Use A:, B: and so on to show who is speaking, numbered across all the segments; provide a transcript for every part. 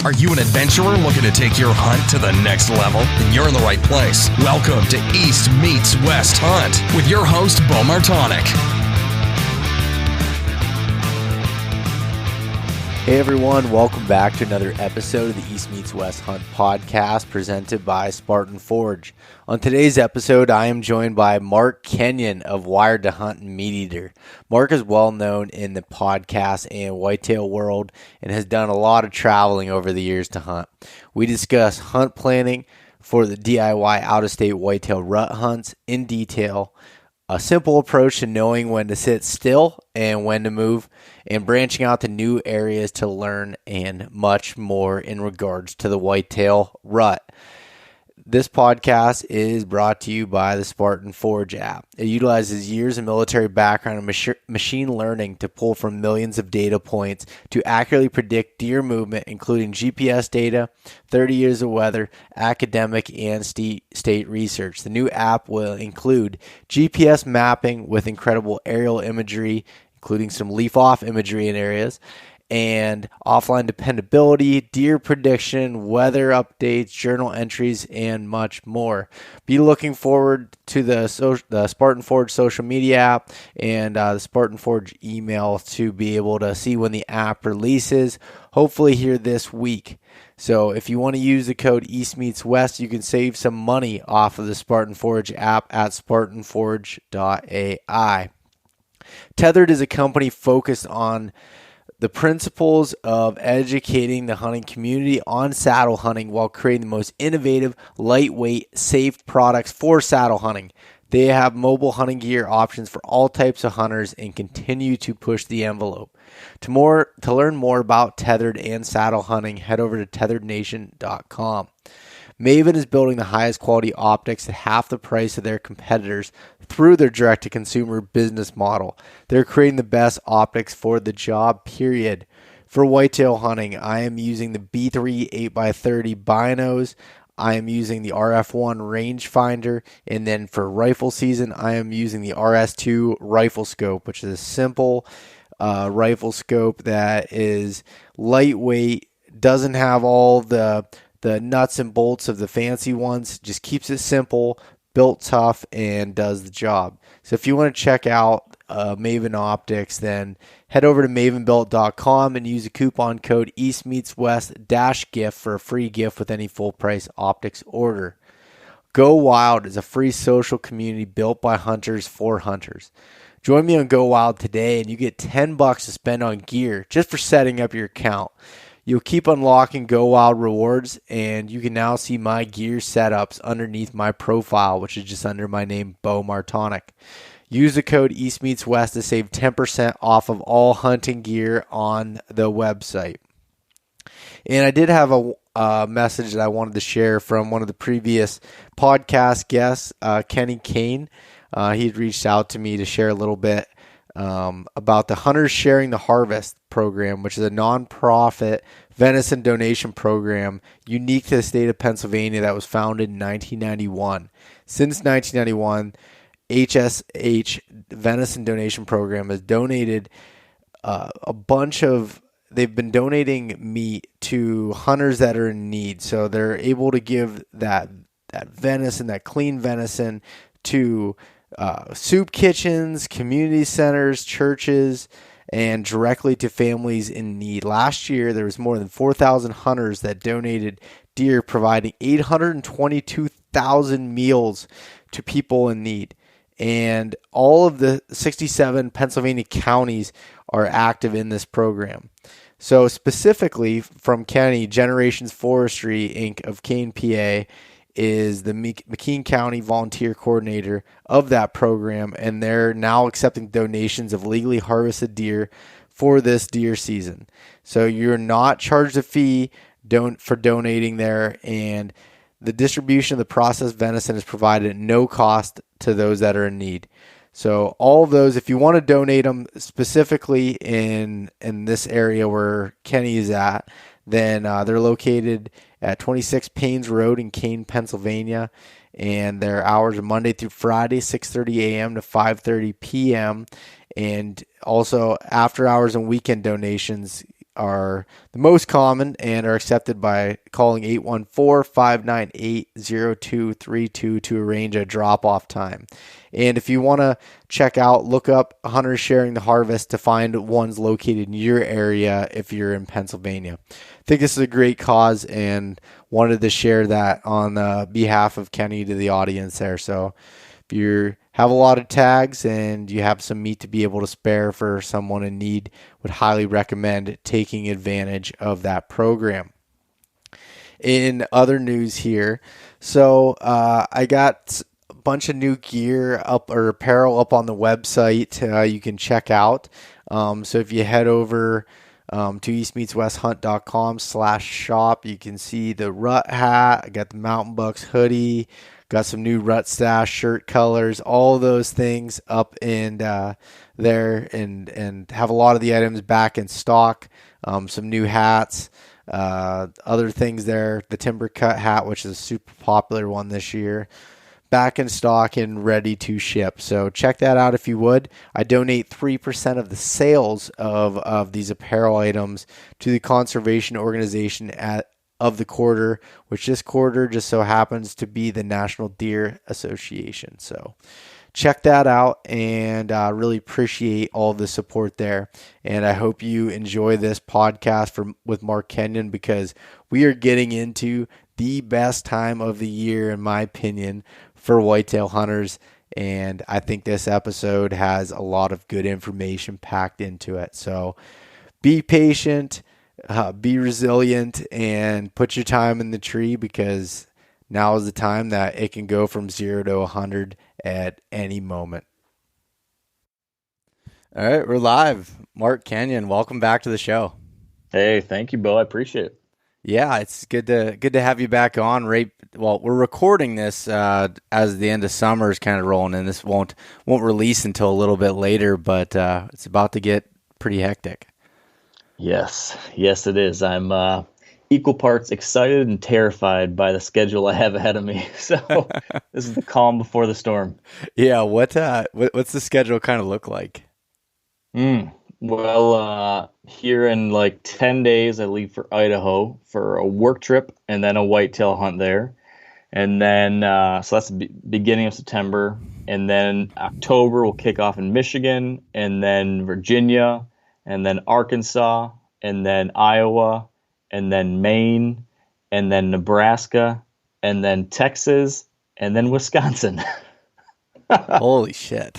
A: Are you an adventurer looking to take your hunt to the next level? Then you're in the right place. Welcome to East Meets West Hunt with your host, Beau Martonik.
B: Hey everyone, welcome back to another episode of the East Meets West Hunt podcast presented by Spartan Forge. On today's episode, I am joined by Mark Kenyon of Wired to Hunt and Meat Eater. Mark is well known in the podcast and whitetail world and has done a lot of traveling over the years to hunt. We discuss hunt planning for the DIY out-of-state whitetail rut hunts in detail, a simple approach to knowing when to sit still and when to move, and branching out to new areas to learn, and much more in regards to the whitetail rut. This podcast is brought to you by the Spartan Forge app. It utilizes years of military background and machine learning to pull from millions of data points to accurately predict deer movement, including GPS data, 30 years of weather, academic, and state research. The new app will include GPS mapping with incredible aerial imagery, including some leaf-off imagery in areas, and offline dependability, deer prediction, weather updates, journal entries, and much more. Be looking forward to the Spartan Forge social media app and the Spartan Forge email to be able to see when the app releases, hopefully here this week. So if you want to use the code EastMeetsWest, you can save some money off of the Spartan Forge app at spartanforge.ai. Tethered is a company focused on the principles of educating the hunting community on saddle hunting while creating the most innovative, lightweight, safe products for saddle hunting. They have mobile hunting gear options for all types of hunters and continue to push the envelope. To learn more about Tethered and saddle hunting, head over to tetherednation.com. Maven is building the highest quality optics at half the price of their competitors through their direct-to-consumer business model. They're creating the best optics for the job, period. For whitetail hunting, I am using the B3 8x30 binos. I am using the RF1 rangefinder. And then for rifle season, I am using the RS2 rifle scope, which is a simple rifle scope that is lightweight, doesn't have all the nuts and bolts of the fancy ones, just keeps it simple, built tough, and does the job. So if you want to check out Maven Optics, then head over to mavenbuilt.com and use the coupon code EastMeetsWest-gift for a free gift with any full price optics order. Go Wild is a free social community built by hunters for hunters. Join me on Go Wild today and you get $10 to spend on gear just for setting up your account. You'll keep unlocking Go Wild rewards, and you can now see my gear setups underneath my profile, which is just under my name, Beau Martonik. Use the code EastMeetsWest to save 10% off of all hunting gear on the website. And I did have a message that I wanted to share from one of the previous podcast guests, Kenny Kane. He had reached out to me to share a little bit about the Hunters Sharing the Harvest program, which is a nonprofit venison donation program unique to the state of Pennsylvania that was founded in 1991. Since 1991, HSH Venison Donation Program has donated they've been donating meat to hunters that are in need. So they're able to give that venison, that clean venison, to soup kitchens, community centers, churches, and directly to families in need. Last year, there was more than 4,000 hunters that donated deer, providing 822,000 meals to people in need. And all of the 67 Pennsylvania counties are active in this program. So specifically from Kenny, Generations Forestry, Inc. of Kane, PA, is the McKean County volunteer coordinator of that program, and they're now accepting donations of legally harvested deer for this deer season. So you're not charged a fee for donating there, and the distribution of the processed venison is provided at no cost to those that are in need. So all of those, if you want to donate them specifically in this area where Kenny is at, then they're located at 26 Paynes Road in Kane, Pennsylvania, and their hours are Monday through Friday, 6:30 a.m. to 5:30 p.m. And also after hours and weekend donations are the most common and are accepted by calling 814-598-0232 to arrange a drop-off time. And if you want to check out, look up Hunters Sharing the Harvest to find ones located in your area if you're in Pennsylvania. I think this is a great cause and wanted to share that on behalf of Kenny to the audience there. So if you have a lot of tags and you have some meat to be able to spare for someone in need, would highly recommend taking advantage of that program. In other news here, so I got a bunch of new gear up, or apparel up on the website you can check out. So if you head over to eastmeetswesthunt.com/shop, you can see the Rut hat. I got the Mountain Bucks hoodie. Got some new Rut Stash shirt colors, all those things up and there, and have a lot of the items back in stock. Some new hats, other things there. The Timber Cut hat, which is a super popular one this year, back in stock and ready to ship. So check that out if you would. I donate 3% of the sales of these apparel items to the conservation organization of the quarter, which this quarter just so happens to be the National Deer Association. So check that out, and really appreciate all the support there. And I hope you enjoy this podcast with Mark Kenyon, because we are getting into the best time of the year, in my opinion, for whitetail hunters. And I think this episode has a lot of good information packed into it. So be patient. Be resilient and put your time in the tree, because now is the time that it can go from 0 to 100 at any moment. All right, we're live. Mark Kenyon, welcome back to the show.
C: Hey, thank you, Beau. I appreciate it.
B: Yeah, it's good to have you back on. Well, we're recording this as the end of summer is kind of rolling, and this won't release until a little bit later, but it's about to get pretty hectic.
C: Yes, it is. I'm equal parts excited and terrified by the schedule I have ahead of me. So this is the calm before the storm.
B: Yeah, what's the schedule kind of look like?
C: Well, here in like 10 days, I leave for Idaho for a work trip and then a whitetail hunt there. And then, so that's the beginning of September. And then October, we'll kick off in Michigan, and then Virginia, and then Arkansas, and then Iowa, and then Maine, and then Nebraska, and then Texas, and then Wisconsin.
B: Holy shit.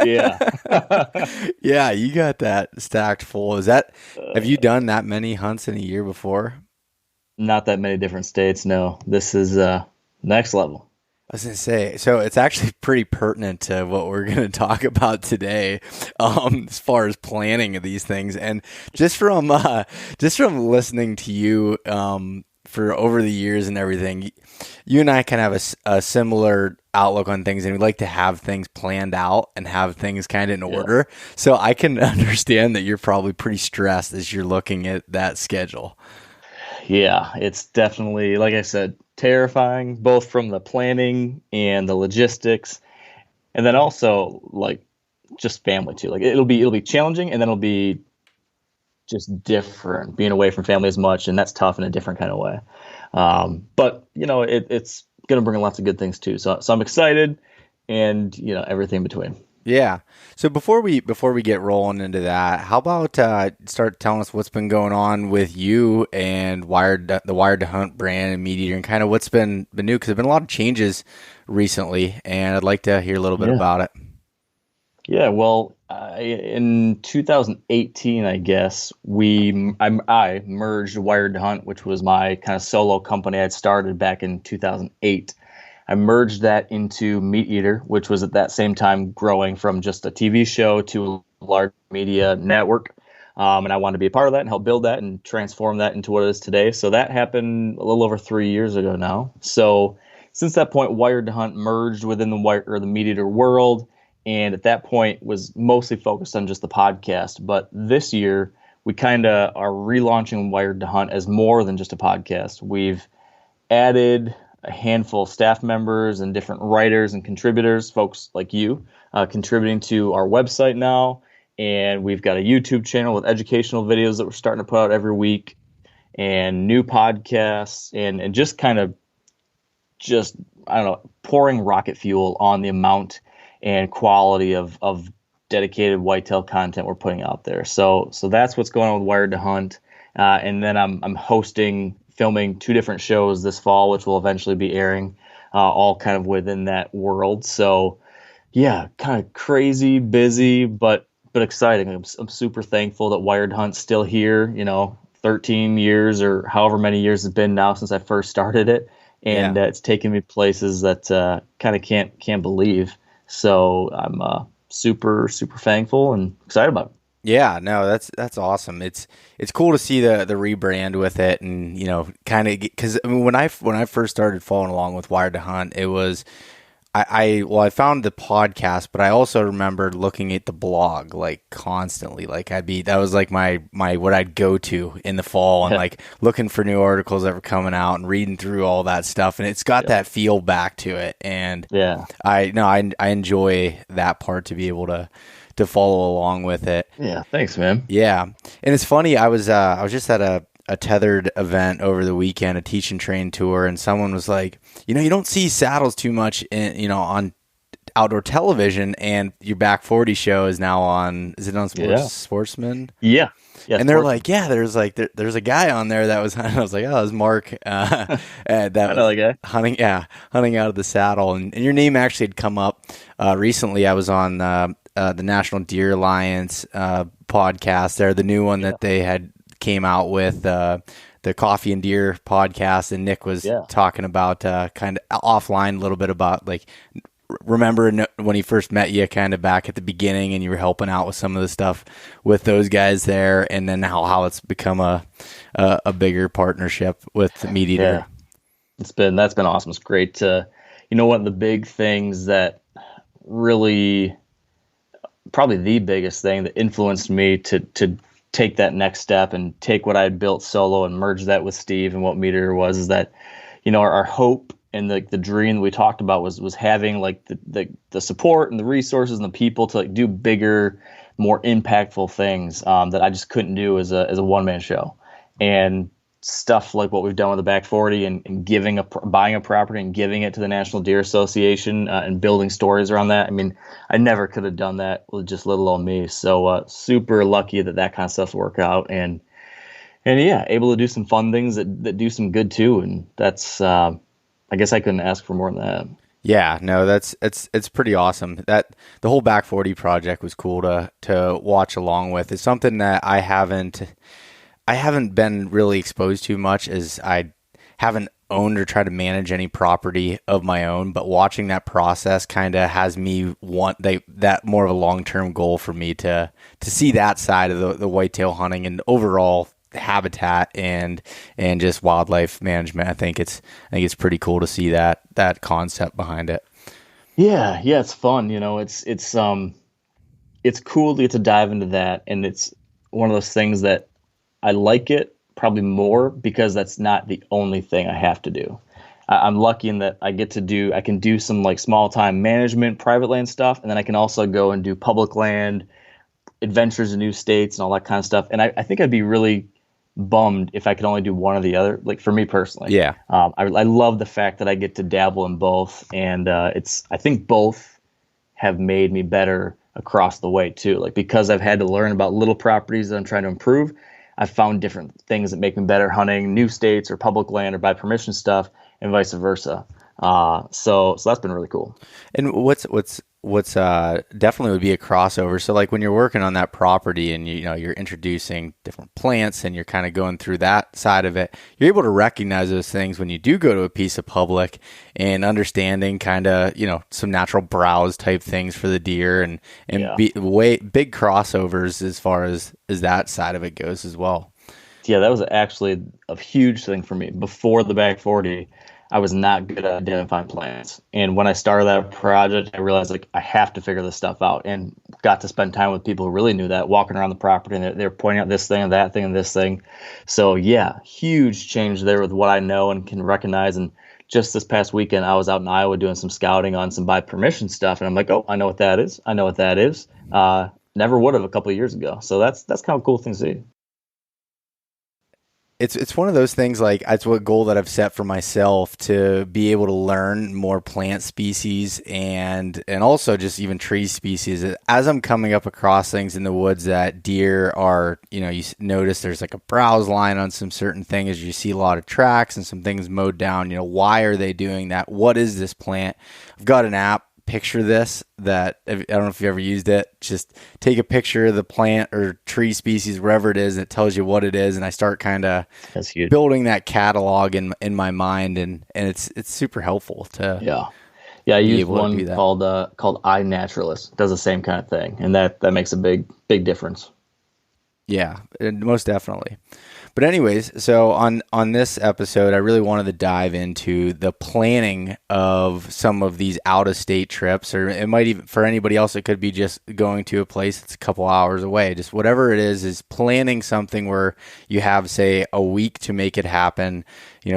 C: Yeah.
B: Yeah, you got that stacked full. Have you done that many hunts in a year before?
C: Not that many different states, no. This is next level.
B: I was going to say, so it's actually pretty pertinent to what we're going to talk about today, as far as planning of these things. And just from listening to you for over the years and everything, you and I kind of have a similar outlook on things, and we like to have things planned out and have things kind of in order. So I can understand that you're probably pretty stressed as you're looking at that schedule.
C: Yeah, it's definitely, like I said, terrifying, both from the planning and the logistics, and then also like just family too. Like it'll be challenging, and then it'll be just different, being away from family as much, and that's tough in a different kind of way. But it's gonna bring lots of good things too. So I'm excited, and everything in between.
B: Yeah. So before we get rolling into that, how about start telling us what's been going on with you and the Wired to Hunt brand and Meat Eater, and kind of what's been new, because there've been a lot of changes recently, and I'd like to hear a little bit about it.
C: Yeah. Well, in 2018, I guess I merged Wired to Hunt, which was my kind of solo company I'd started back in 2008. I merged that into Meat Eater, which was at that same time growing from just a TV show to a large media network. And I wanted to be a part of that and help build that and transform that into what it is today. So that happened a little over 3 years ago now. So since that point, Wired to Hunt merged within the Meat Eater world. And at that point was mostly focused on just the podcast. But this year, we kind of are relaunching Wired to Hunt as more than just a podcast. We've added a handful of staff members and different writers and contributors, folks like you, contributing to our website now. and we've got a YouTube channel with educational videos that we're starting to put out every week, and new podcasts, and just kind of just, I don't know, pouring rocket fuel on the amount and quality of dedicated whitetail content we're putting out there. So that's what's going on with Wired to Hunt. And then I'm filming 2 different shows this fall, which will eventually be airing, all kind of within that world. So yeah, kind of crazy, busy, but exciting. I'm super thankful that Wired Hunt's still here, 13 years or however many years it's been now since I first started it. And it's taken me places that kind of can't believe. So I'm super, super thankful and excited about it.
B: Yeah, no, that's awesome. It's cool to see the rebrand with it, and kind of, because I mean, when I first started following along with Wired to Hunt, it was I found the podcast, but I also remembered looking at the blog like constantly. Like that was like my what I'd go to in the fall, and like looking for new articles that were coming out and reading through all that stuff, and it's got that feel back to it. And I enjoy that part, to be able to follow along with it.
C: Yeah, thanks, man.
B: Yeah, and it's funny. I was just at a tethered event over the weekend, a teach and train tour, and someone was like, you don't see saddles too much on outdoor television, and your back 40 show is now on, is it on Sportsman?
C: Yeah.
B: And they're like, there's a guy on there that was, I was like, oh, it was Mark, that was
C: guy.
B: hunting out of the saddle. And your name actually had come up recently. I was on the National Deer Alliance podcast there, the new one that they had came out with, the Coffee and Deer podcast, and Nick was talking about kind of offline a little bit about, like, remember when he first met you kind of back at the beginning, and you were helping out with some of the stuff with those guys there, and then how it's become a bigger partnership with Meat Eater.
C: That's been awesome. It's great to, one of the big things that really, probably the biggest thing that influenced me to take that next step and take what I had built solo and merge that with Steve and what Meat Eater was, is that, our hope and the dream that we talked about was having like the support and the resources and the people to like do bigger, more impactful things that I just couldn't do as a one-man show. And stuff like what we've done with the back 40 and buying a property and giving it to the National Deer Association and building stories around that. I mean, I never could have done that with just little old me. So super lucky that kind of stuff's work out, and able to do some fun things that do some good too. And that's, I guess I couldn't ask for more than that.
B: Yeah, no, it's pretty awesome. That the whole back 40 project was cool to watch along with. It's something that I haven't been really exposed to much, as I haven't owned or tried to manage any property of my own, but watching that process kind of has me want that more of a long-term goal for me to see that side of the whitetail hunting and overall habitat and just wildlife management. I think it's pretty cool to see that concept behind it.
C: Yeah, it's fun. It's cool to get to dive into that, and it's one of those things that I like it probably more because that's not the only thing I have to do. I'm lucky in that I can do some like small time management, private land stuff, and then I can also go and do public land, adventures in new states, and all that kind of stuff. And I think I'd be really bummed if I could only do one or the other, like for me personally.
B: Yeah.
C: I love the fact that I get to dabble in both, and I think both have made me better across the way too. Like, because I've had to learn about little properties that I'm trying to improve, I've found different things that make me better hunting new states or public land or by permission stuff, and vice versa. So that's been really cool.
B: And what's definitely would be a crossover. So like when you're working on that property and you're introducing different plants and you're kind of going through that side of it, you're able to recognize those things when you do go to a piece of public, and understanding kind of, some natural browse type things for the deer and big crossovers as far as that side of it goes as well.
C: Yeah, that was actually a huge thing for me. Before the back 40, I was not good at identifying plants. And when I started that project, I realized like I have to figure this stuff out, and got to spend time with people who really knew that, walking around the property, and they're pointing out this thing and that thing and this thing. So yeah, huge change there with what I know and can recognize. And just this past weekend, I was out in Iowa doing some scouting on some by permission stuff. And I'm like, oh, I know what that is. never would have a couple of years ago. So that's kind of a cool thing to see.
B: It's one of those things, like it's what goal that I've set for myself, to be able to learn more plant species and also just even tree species. As I'm coming up across things in the woods that deer are, you notice there's like a browse line on some certain things. You see a lot of tracks and some things mowed down. Why are they doing that? What is this plant? I've got an app. Picture this, that I don't know if you've ever used it. Just take a picture of the plant or tree species, wherever it is, and it tells you what it is. And I start kind of building that catalog in my mind, and it's super helpful to
C: I use one called iNaturalist. It does the same kind of thing, and that makes a big difference.
B: Yeah, most definitely. But anyways, so on this episode, I really wanted to dive into the planning of some of these out-of-state trips, or it might even, for anybody else, it could be just going to a place that's a couple hours away. Just whatever it is planning something where you have, say, a week to make it happen.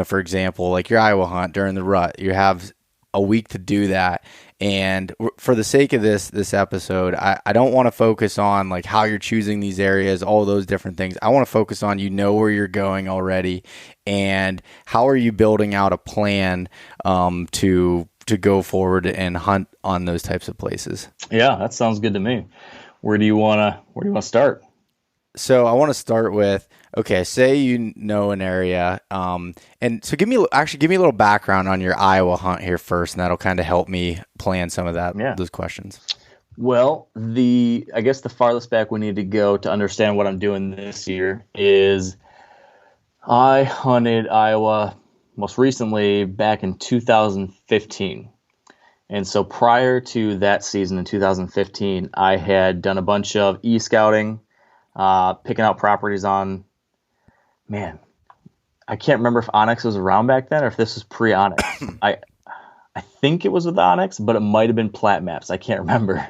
B: For example, like your Iowa hunt during the rut, you have a week to do that. And for the sake of this episode, I don't want to focus on like how you're choosing these areas, all those different things. I want to focus on, where you're going already, and how are you building out a plan to go forward and hunt on those types of places. Yeah,
C: that sounds good to me. Where do you want to start?
B: So I want to start with, okay, say an area, and so give me a little background on your Iowa hunt here first, and that'll kind of help me plan some of those questions.
C: Well, I guess the farthest back we need to go to understand what I'm doing this year is I hunted Iowa most recently back in 2015. And so prior to that season in 2015, I had done a bunch of e-scouting, picking out properties on, I can't remember if Onyx was around back then or if this was pre-Onyx. I think it was with Onyx, but it might have been Plat Maps. I can't remember.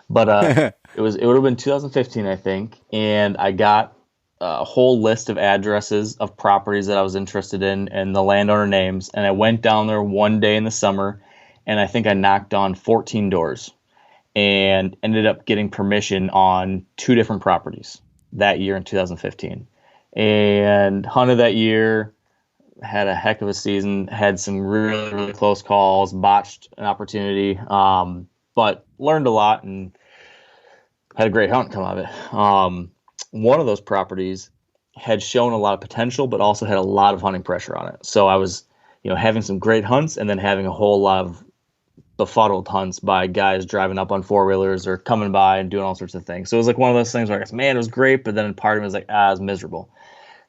C: But it would have been 2015, I think. And I got a whole list of addresses of properties that I was interested in and the landowner names. And I went down there one day in the summer, and I think I knocked on 14 doors and ended up getting permission on 2 different properties that year in 2015, and hunted that year, had a heck of a season, had some really, really close calls, botched an opportunity, but learned a lot and had a great hunt come out of it. One of those properties had shown a lot of potential, but also had a lot of hunting pressure on it. So I was, having some great hunts and then having a whole lot of befuddled hunts by guys driving up on 4-wheelers or coming by and doing all sorts of things. So it was like one of those things where I guess, it was great, but then part of me was like, it was miserable.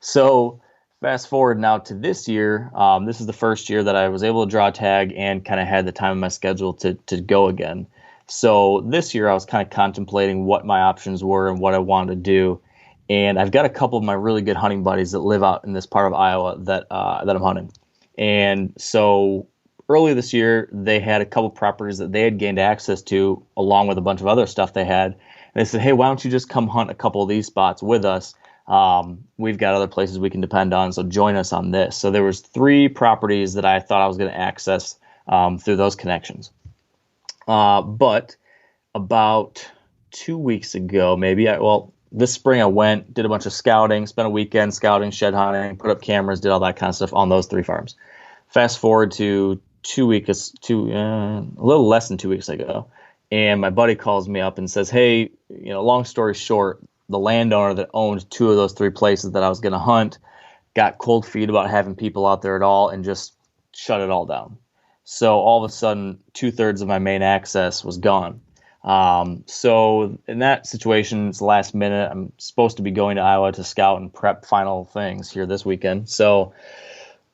C: So fast forward now to this year. This is the first year that I was able to draw a tag and kind of had the time in my schedule to go again. So this year I was kind of contemplating what my options were and what I wanted to do. And I've got a couple of my really good hunting buddies that live out in this part of Iowa that I'm hunting. And so early this year, they had a couple properties that they had gained access to, along with a bunch of other stuff they had. And they said, hey, why don't you just come hunt a couple of these spots with us? We've got other places we can depend on, so join us on this. So there was 3 properties that I thought I was going to access through those connections. But about 2 weeks ago, this spring I went, did a bunch of scouting, spent a weekend scouting, shed hunting, put up cameras, did all that kind of stuff on those 3 farms. Fast forward to a little less than 2 weeks ago, and my buddy calls me up and says, hey, long story short, the landowner that owned 2 of those 3 places that I was going to hunt got cold feet about having people out there at all and just shut it all down. So all of a sudden, 2/3 of my main access was gone. So in that situation, it's the last minute. I'm supposed to be going to Iowa to scout and prep final things here this weekend. So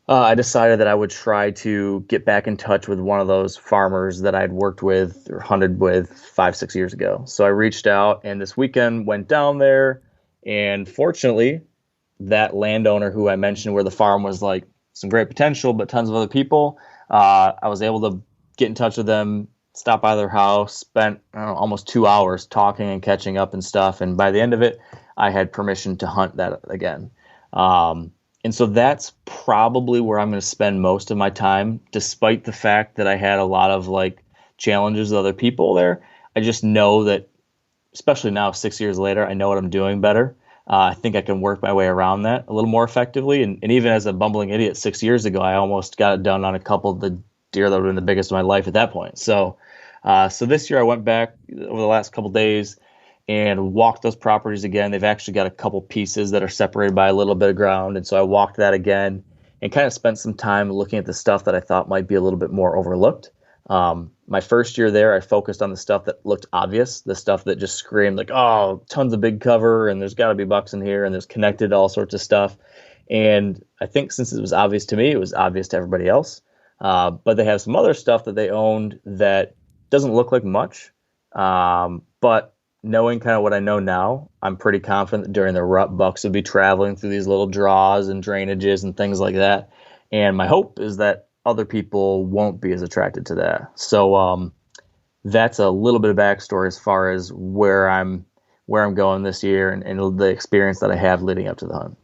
C: I decided that I would try to get back in touch with one of those farmers that I'd worked with or hunted with 5-6 years ago. So I reached out, and this weekend went down there, and fortunately, that landowner who I mentioned where the farm was like some great potential, but tons of other people, I was able to get in touch with them, stop by their house, spent almost 2 hours talking and catching up and stuff, and by the end of it, I had permission to hunt that again. And so that's probably where I'm going to spend most of my time, despite the fact that I had a lot of challenges with other people there. I just know that especially now, 6 years later, I know what I'm doing better. I think I can work my way around that a little more effectively. And even as a bumbling idiot 6 years ago, I almost got it done on a couple of the deer that would have been the biggest of my life at that point. So this year I went back over the last couple of days and walked those properties again. They've actually got a couple pieces that are separated by a little bit of ground. And so I walked that again and kind of spent some time looking at the stuff that I thought might be a little bit more overlooked. My first year there, I focused on the stuff that looked obvious, the stuff that just screamed like, oh, tons of big cover, and there's got to be bucks in here, and there's connected to all sorts of stuff. And I think since it was obvious to me, it was obvious to everybody else. But they have some other stuff that they owned that doesn't look like much. But knowing kind of what I know now, I'm pretty confident that during the rut, bucks would be traveling through these little draws and drainages and things like that. And my hope is that other people won't be as attracted to that. So that's a little bit of backstory as far as where I'm going this year and the experience that I have leading up to the hunt.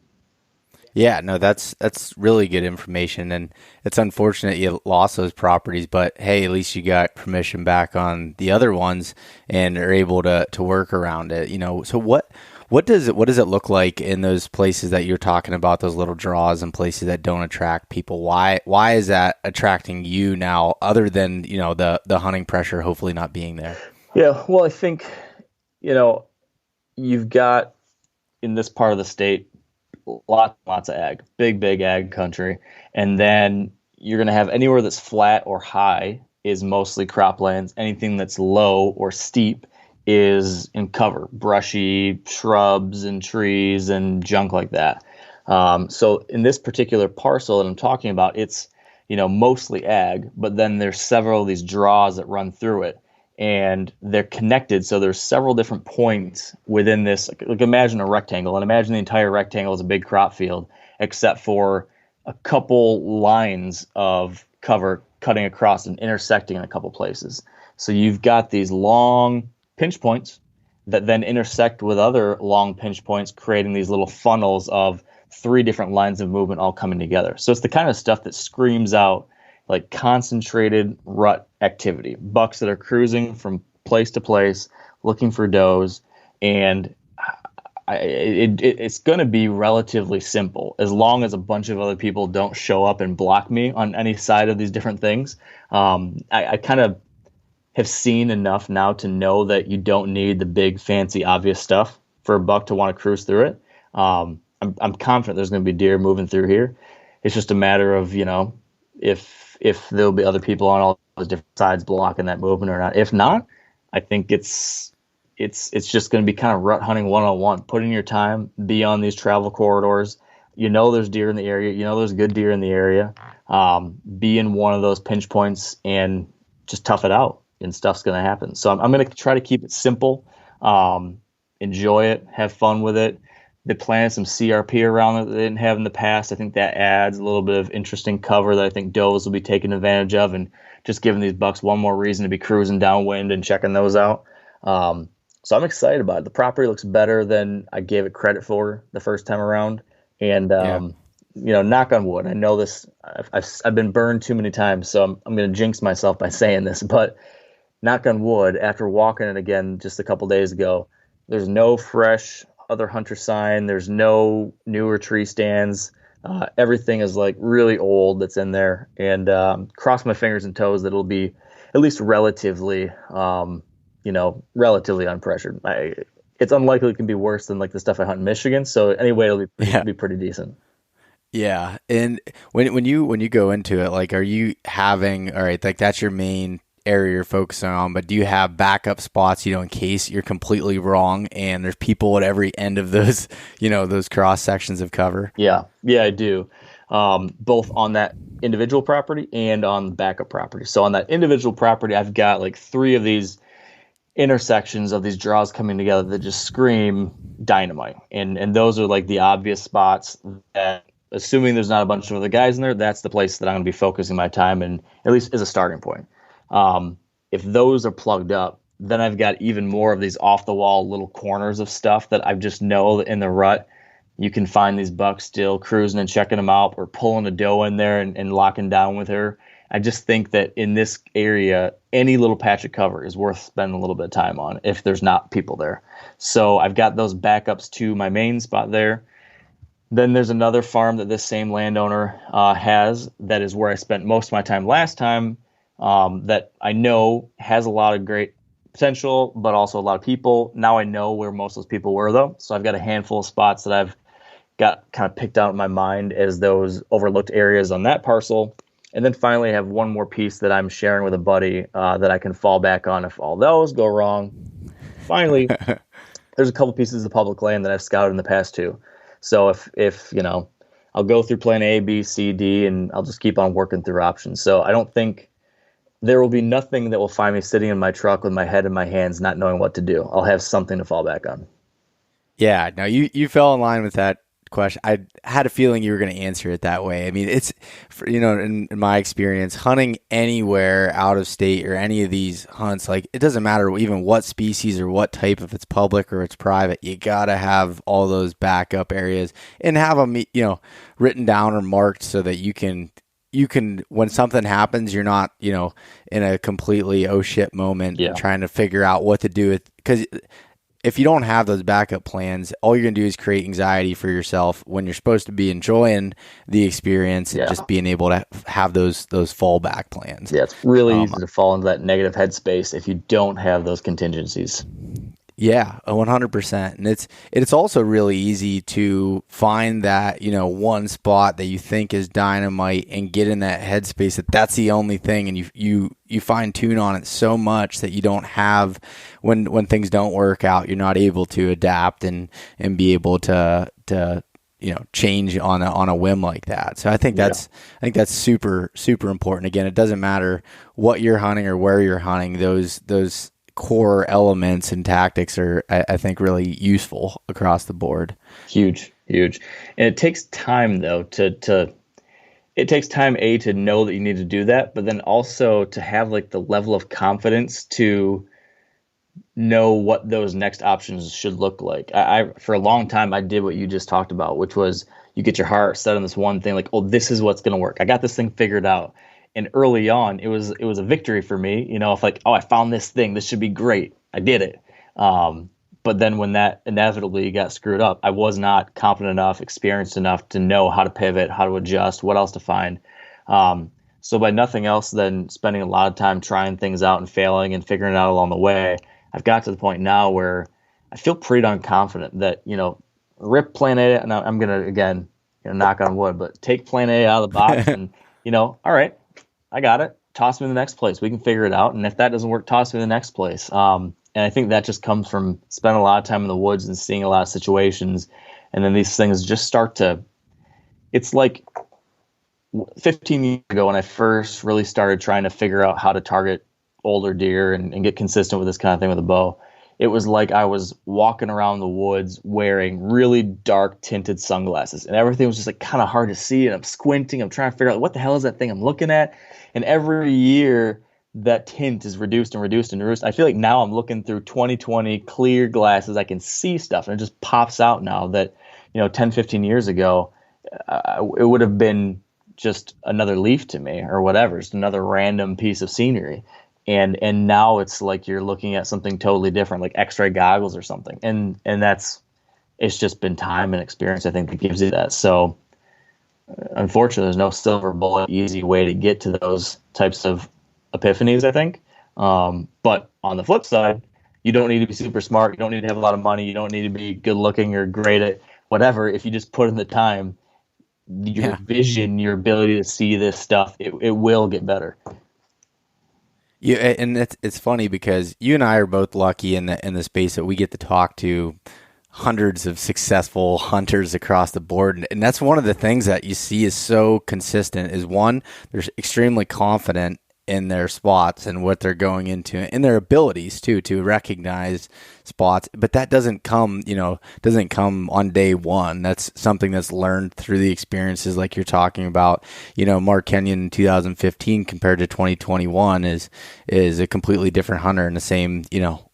B: Yeah, no, that's really good information, and it's unfortunate you lost those properties, but hey, at least you got permission back on the other ones and are able to work around it. So what does it look like in those places that you're talking about, those little draws and places that don't attract people? Why is that attracting you now, other than the hunting pressure hopefully not being there?
C: Yeah, well, I think you've got in this part of the state lots of ag, big ag country, and then you're going to have anywhere that's flat or high is mostly croplands. Anything that's low or steep is in cover, brushy shrubs and trees and junk like that. So in this particular parcel that I'm talking about, it's mostly ag, but then there's several of these draws that run through it, and they're connected. So there's several different points within this. Like imagine a rectangle, and imagine the entire rectangle is a big crop field, except for a couple lines of cover cutting across and intersecting in a couple places. So you've got these long pinch points that then intersect with other long pinch points, creating these little funnels of 3 different lines of movement all coming together. So it's the kind of stuff that screams out like concentrated rut activity, bucks that are cruising from place to place, looking for does. And it's going to be relatively simple as long as a bunch of other people don't show up and block me on any side of these different things. I kind of have seen enough now to know that you don't need the big, fancy, obvious stuff for a buck to want to cruise through it. I'm confident there's going to be deer moving through here. It's just a matter of, if there'll be other people on all those different sides blocking that movement or not. If not, I think it's just going to be kind of rut hunting 101. Put in your time, be on these travel corridors. There's deer in the area. There's good deer in the area. Be in one of those pinch points and just tough it out, and stuff's going to happen. So I'm going to try to keep it simple, enjoy it, have fun with it. They planted some CRP around it that they didn't have in the past. I think that adds a little bit of interesting cover that I think does will be taking advantage of, and just giving these bucks one more reason to be cruising downwind and checking those out. So I'm excited about it. The property looks better than I gave it credit for the first time around. And, knock on wood. I know this, I've been burned too many times, so I'm going to jinx myself by saying this, but knock on wood, after walking it again just a couple days ago, there's no fresh other hunter sign. There's no newer tree stands. Everything is like really old that's in there, and cross my fingers and toes that it'll be at least relatively unpressured. It's unlikely it can be worse than like the stuff I hunt in Michigan. So anyway, it'll be pretty decent.
B: Yeah. And when you go into it, like, are you having, all right, like that's your main area you're focusing on, but do you have backup spots, in case you're completely wrong and there's people at every end of those, those cross sections of cover?
C: Yeah, I do. Both on that individual property and on the backup property. So on that individual property, I've got like 3 of these intersections of these draws coming together that just scream dynamite. And those are like the obvious spots that, assuming there's not a bunch of other guys in there, that's the place that I'm going to be focusing my time, and at least as a starting point. If those are plugged up, then I've got even more of these off the wall little corners of stuff that I just know that in the rut, you can find these bucks still cruising and checking them out, or pulling a doe in there and locking down with her. I just think that in this area, any little patch of cover is worth spending a little bit of time on if there's not people there. So I've got those backups to my main spot there. Then there's another farm that this same landowner has that is where I spent most of my time last time, that I know has a lot of great potential, but also a lot of people. Now I know where most of those people were, though. So I've got a handful of spots that I've got kind of picked out in my mind as those overlooked areas on that parcel. And then finally I have one more piece that I'm sharing with a buddy that I can fall back on if all those go wrong. Finally, there's a couple pieces of public land that I've scouted in the past too. So if I'll go through plan A, B, C, D, and I'll just keep on working through options. So I don't think there will be nothing that will find me sitting in my truck with my head in my hands, not knowing what to do. I'll have something to fall back on.
B: Yeah, no, you fell in line with that question. I had a feeling you were going to answer it that way. I mean, it's, in my experience, hunting anywhere out of state or any of these hunts, like it doesn't matter even what species or what type, if it's public or it's private, you got to have all those backup areas and have them, written down or marked so that you can, when something happens, you're not, in a completely oh shit moment and trying to figure out what to do with, because if you don't have those backup plans, all you're going to do is create anxiety for yourself when you're supposed to be enjoying the experience and just being able to have those fallback plans.
C: Yeah, it's really easy to fall into that negative headspace if you don't have those contingencies.
B: Yeah, 100%. And it's also really easy to find that, one spot that you think is dynamite and get in that headspace that's the only thing, and you fine tune on it so much that you don't have, when things don't work out, you're not able to adapt and be able to change on a whim like that. So I think that's super, super important. Again, it doesn't matter what you're hunting or where you're hunting, those core elements and tactics are, I think, really useful across the board.
C: Huge. And it takes time though it takes time to know that you need to do that, but then also to have like the level of confidence to know what those next options should look like. I for a long time I did what you just talked about, which was you get your heart set on this one thing, like, oh, this is what's going to work. I got this thing figured out. And early on, it was a victory for me, if like, oh, I found this thing, this should be great. I did it. But then when that inevitably got screwed up, I was not competent enough, experienced enough to know how to pivot, how to adjust, what else to find. So by nothing else than spending a lot of time trying things out and failing and figuring it out along the way, I've got to the point now where I feel pretty darn confident that, rip plan A, and I'm going to, again, knock on wood, but take plan A out of the box and, all right, I got it. Toss me to the next place. We can figure it out. And if that doesn't work, toss me to the next place. And I think that just comes from spending a lot of time in the woods and seeing a lot of situations. And then these things just start to, it's like 15 years ago when I first really started trying to figure out how to target older deer and get consistent with this kind of thing with a bow. It was like I was walking around the woods wearing really dark tinted sunglasses, and everything was just like kind of hard to see. And I'm squinting. I'm trying to figure out what the hell is that thing I'm looking at. And every year that tint is reduced and reduced and reduced. I feel like now I'm looking through 20/20 clear glasses. I can see stuff, and it just pops out now that, 10, 15 years ago, it would have been just another leaf to me or whatever, just another random piece of scenery. And now it's like you're looking at something totally different, like X-ray goggles or something. And it's just been time and experience, I think, that gives you that. So unfortunately, there's no silver bullet, easy way to get to those types of epiphanies, I think. But on the flip side, you don't need to be super smart. You don't need to have a lot of money. You don't need to be good looking or great at whatever. If you just put in the time, your vision, your ability to see this stuff, it will get better.
B: Yeah, and it's funny because you and I are both lucky in the space that we get to talk to hundreds of successful hunters across the board, and that's one of the things that you see is so consistent. Is one, they're extremely confident in their spots and what they're going into, and their abilities too to recognize spots. But that doesn't come on day one. That's something that's learned through the experiences, like you're talking about. Mark Kenyon in 2015 compared to 2021 is a completely different hunter, and the same,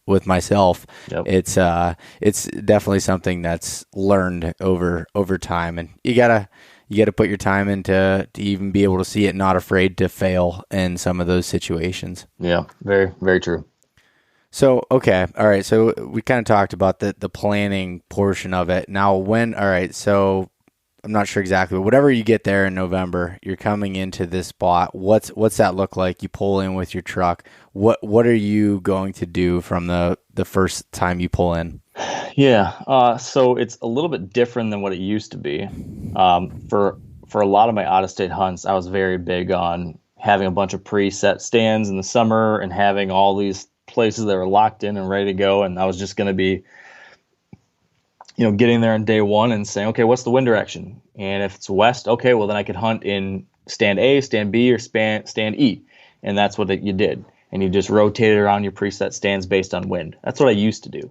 B: with myself. Yep. It's definitely something that's learned over time, and you gotta you got to put your time into to even be able to see it, not afraid to fail in some of those situations.
C: Yeah, very, very true.
B: So, okay. All right. So we kind of talked about the planning portion of it. Now all right. So I'm not sure exactly, but whatever you get there in November, you're coming into this spot. What's that look like? You pull in with your truck. What are you going to do from the first time you pull in?
C: Yeah. So it's a little bit different than what it used to be. For a lot of my out-of-state hunts, I was very big on having a bunch of preset stands in the summer and having all these places that were locked in and ready to go. And I was just going to be, getting there on day one and saying, okay, what's the wind direction? And if it's west, okay, well then I could hunt in stand A, stand B, or stand E. And that's what you did. And you just rotated around your preset stands based on wind. That's what I used to do.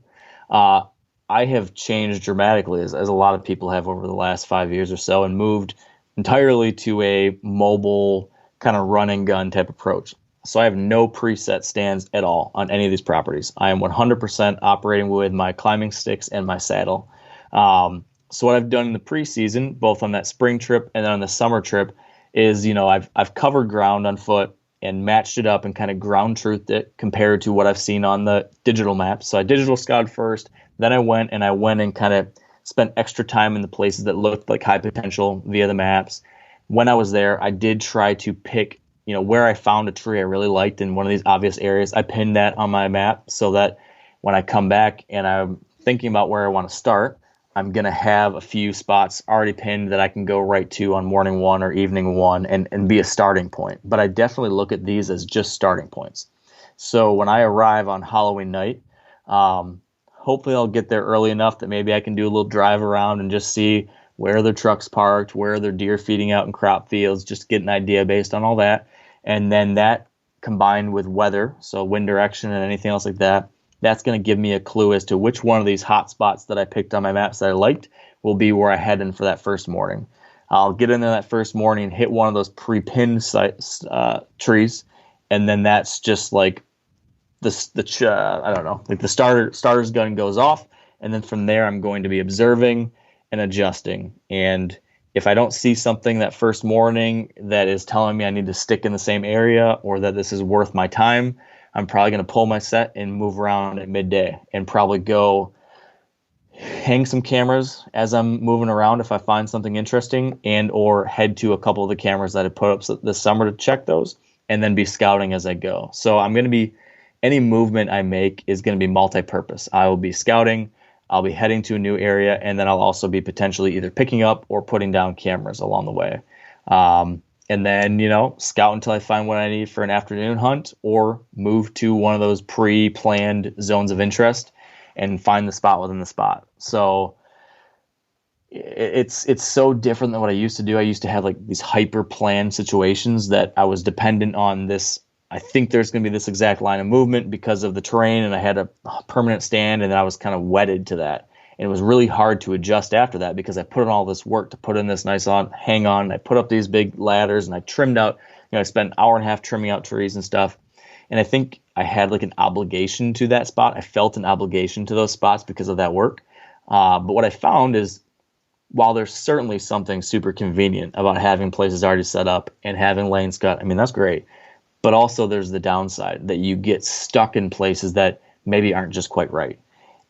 C: I have changed dramatically, as a lot of people have over the last 5 years or so, and moved entirely to a mobile kind of run and gun type approach. So I have no preset stands at all on any of these properties. I am 100% operating with my climbing sticks and my saddle. So what I've done in the preseason, both on that spring trip and then on the summer trip, is I've covered ground on foot and matched it up and kind of ground truthed it compared to what I've seen on the digital maps. So I digital scouted first, then I went and kind of spent extra time in the places that looked like high potential via the maps. When I was there, I did try to pick, where I found a tree I really liked in one of these obvious areas. I pinned that on my map so that when I come back and I'm thinking about where I want to start, I'm going to have a few spots already pinned that I can go right to on morning one or evening one and be a starting point. But I definitely look at these as just starting points. So when I arrive on Halloween night, hopefully I'll get there early enough that maybe I can do a little drive around and just see where their truck's parked, where their deer feeding out in crop fields, just get an idea based on all that. And then that combined with weather, so wind direction and anything else like that, that's going to give me a clue as to which one of these hot spots that I picked on my maps that I liked will be where I head in for that first morning. I'll get in there that first morning, hit one of those pre-pinned trees, and then that's just like the starter's gun goes off, and then from there I'm going to be observing and adjusting. And if I don't see something that first morning that is telling me I need to stick in the same area or that this is worth my time, I'm probably going to pull my set and move around at midday and probably go hang some cameras as I'm moving around if I find something interesting, and or head to a couple of the cameras that I put up this summer to check those, and then be scouting as I go. So any movement I make is going to be multi-purpose. I will be scouting, I'll be heading to a new area, and then I'll also be potentially either picking up or putting down cameras along the way. And then, scout until I find what I need for an afternoon hunt, or move to one of those pre-planned zones of interest and find the spot within the spot. So it's so different than what I used to do. I used to have like these hyper-planned situations that I was dependent on this. I think there's going to be this exact line of movement because of the terrain, and I had a permanent stand, and I was kind of wedded to that. And it was really hard to adjust after that because I put in all this work to put in this nice hang on. And I put up these big ladders, and I trimmed out, I spent an hour and a half trimming out trees and stuff. And I think I had like an obligation to that spot. I felt an obligation to those spots because of that work. But what I found is, while there's certainly something super convenient about having places already set up and having lanes cut, that's great. But also there's the downside that you get stuck in places that maybe aren't just quite right.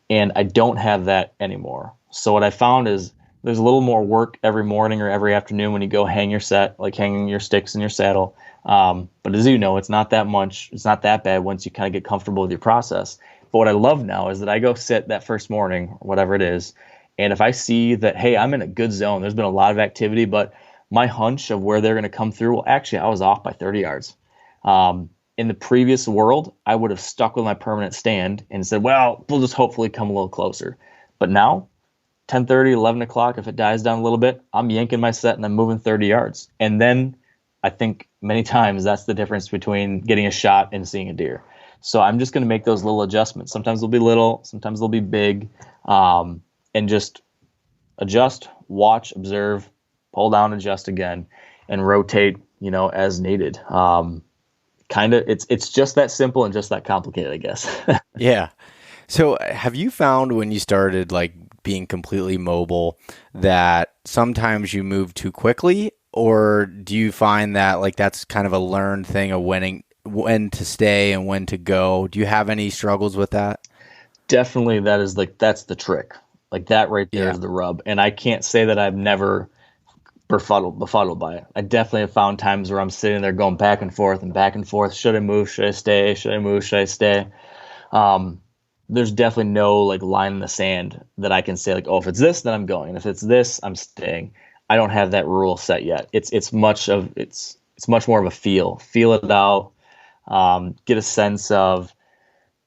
C: And I don't have that anymore. So what I found is there's a little more work every morning or every afternoon when you go hang your set, like hanging your sticks in your saddle. But as you know, it's not that much. It's not that bad once you kind of get comfortable with your process. But what I love now is that I go sit that first morning, or whatever it is, and if I see that, hey, I'm in a good zone, there's been a lot of activity, but my hunch of where they're going to come through, well, actually, I was off by 30 yards. In the previous world, I would have stuck with my permanent stand and said, well, we'll just hopefully come a little closer. But now, 10:30, 11 o'clock, if it dies down a little bit, I'm yanking my set and I'm moving 30 yards. And then I think many times that's the difference between getting a shot and seeing a deer. So I'm just going to make those little adjustments. Sometimes they'll be little, sometimes they'll be big, and just adjust, watch, observe, pull down, adjust again, and rotate, as needed. It's just that simple and just that complicated, I guess.
B: Yeah. So have you found when you started like being completely mobile that sometimes you move too quickly, or do you find that like that's kind of a learned thing of when to stay and when to go? Do you have any struggles with that?
C: Definitely, that's the trick. Like that right there
B: Yeah.
C: is the rub. And I can't say that I've never befuddled by it. I definitely have found times where I'm sitting there going back and forth and back and forth. Should I move? Should I stay? Should I move? Should I stay? There's definitely no like line in the sand that I can say like, oh, if it's this, then I'm going. And if it's this, I'm staying. I don't have that rule set yet. It's much more of a feel it out, get a sense of,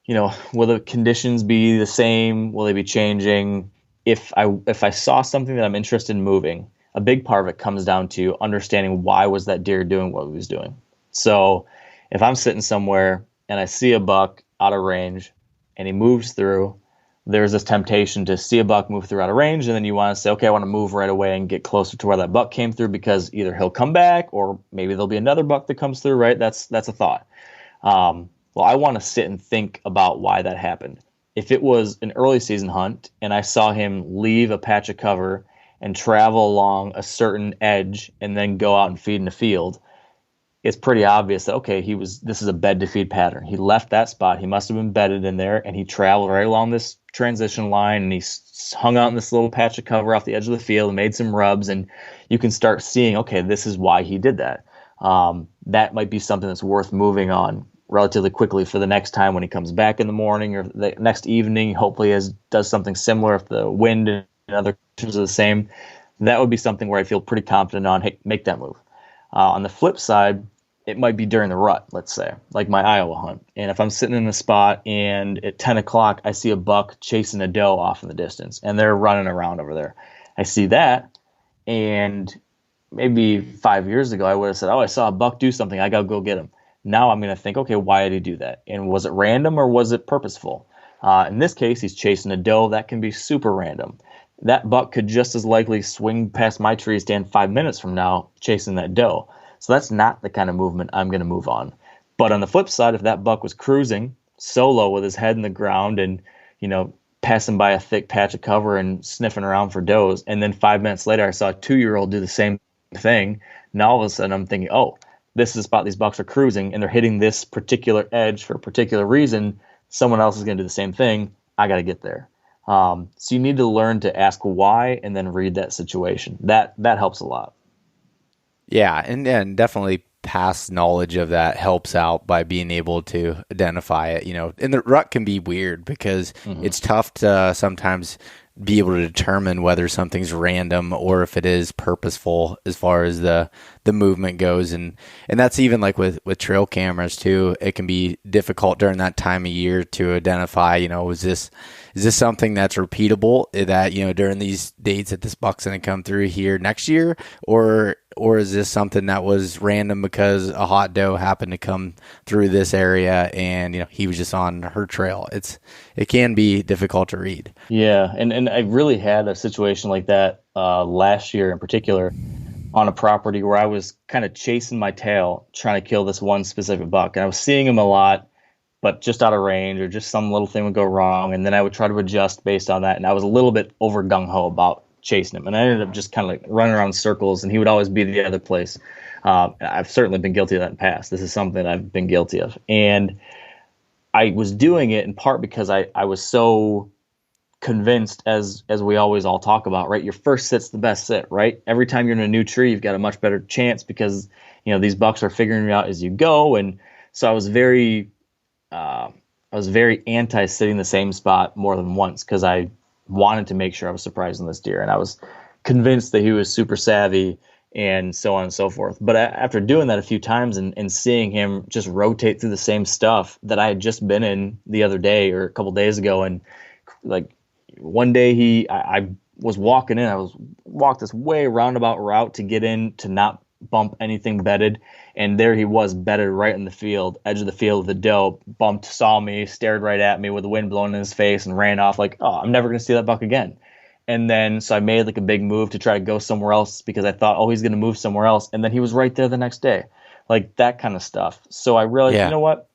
C: will the conditions be the same? Will they be changing? If I saw something that I'm interested in moving, a big part of it comes down to understanding why was that deer doing what he was doing. So if I'm sitting somewhere and I see a buck out of range and he moves through, there's this temptation to see a buck move through out of range, and then you want to say, okay, I want to move right away and get closer to where that buck came through, because either he'll come back or maybe there'll be another buck that comes through, right? That's a thought. Well, I want to sit and think about why that happened. If it was an early season hunt and I saw him leave a patch of cover and travel along a certain edge and then go out and feed in the field, it's pretty obvious that, okay, this is a bed to feed pattern. He left that spot. He must have been bedded in there, and he traveled right along this transition line, and he hung out in this little patch of cover off the edge of the field and made some rubs, and you can start seeing, okay, this is why he did that. That might be something that's worth moving on relatively quickly for the next time when he comes back in the morning or the next evening. Hopefully does something similar if the wind and other conditions are the same. That would be something where I feel pretty confident on, hey, make that move. On the flip side, it might be during the rut, let's say, like my Iowa hunt. And if I'm sitting in the spot and at 10 o'clock, I see a buck chasing a doe off in the distance and they're running around over there. I see that, and maybe 5 years ago, I would have said, oh, I saw a buck do something. I got to go get him. Now I'm going to think, okay, why did he do that? And was it random or was it purposeful? In this case, he's chasing a doe. That can be super random. That buck could just as likely swing past my tree stand 5 minutes from now chasing that doe. So that's not the kind of movement I'm going to move on. But on the flip side, if that buck was cruising solo with his head in the ground and, passing by a thick patch of cover and sniffing around for does, and then 5 minutes later I saw a 2-year-old do the same thing, now all of a sudden I'm thinking, oh, this is a spot these bucks are cruising and they're hitting this particular edge for a particular reason. Someone else is going to do the same thing. I got to get there. So you need to learn to ask why and then read that situation. That helps a lot.
B: Yeah, and definitely past knowledge of that helps out by being able to identify it. And the rut can be weird because it's tough to sometimes be able to determine whether something's random or if it is purposeful as far as the movement goes. And that's even like with trail cameras too. It can be difficult during that time of year to identify, is this something that's repeatable, that, during these dates that this buck's going to come through here next year, or is this something that was random because a hot doe happened to come through this area and, he was just on her trail. It can be difficult to read.
C: Yeah. And I really had a situation like that last year in particular on a property where I was kind of chasing my tail, trying to kill this one specific buck. And I was seeing him a lot, but just out of range or just some little thing would go wrong. And then I would try to adjust based on that. And I was a little bit over gung-ho about chasing him. And I ended up just kind of like running around in circles, and he would always be the other place. I've certainly been guilty of that in the past. This is something I've been guilty of. And I was doing it in part because I was so convinced, as we always all talk about, right? Your first sit's the best sit, right? Every time you're in a new tree, you've got a much better chance because, these bucks are figuring it out as you go. And so I was very anti sitting the same spot more than once because I wanted to make sure I was surprising this deer. And I was convinced that he was super savvy and so on and so forth. But after doing that a few times and seeing him just rotate through the same stuff that I had just been in the other day or a couple days ago, and like one day I was walking in, I walked this way roundabout route to get in to not bump anything bedded, and there he was bedded right in the field, edge of the field with a doe, bumped, saw me, stared right at me with the wind blowing in his face and ran off like, oh, I'm never going to see that buck again. And then so I made like a big move to try to go somewhere else because I thought, oh, he's going to move somewhere else, and then he was right there the next day, like that kind of stuff. So I realized, you know what,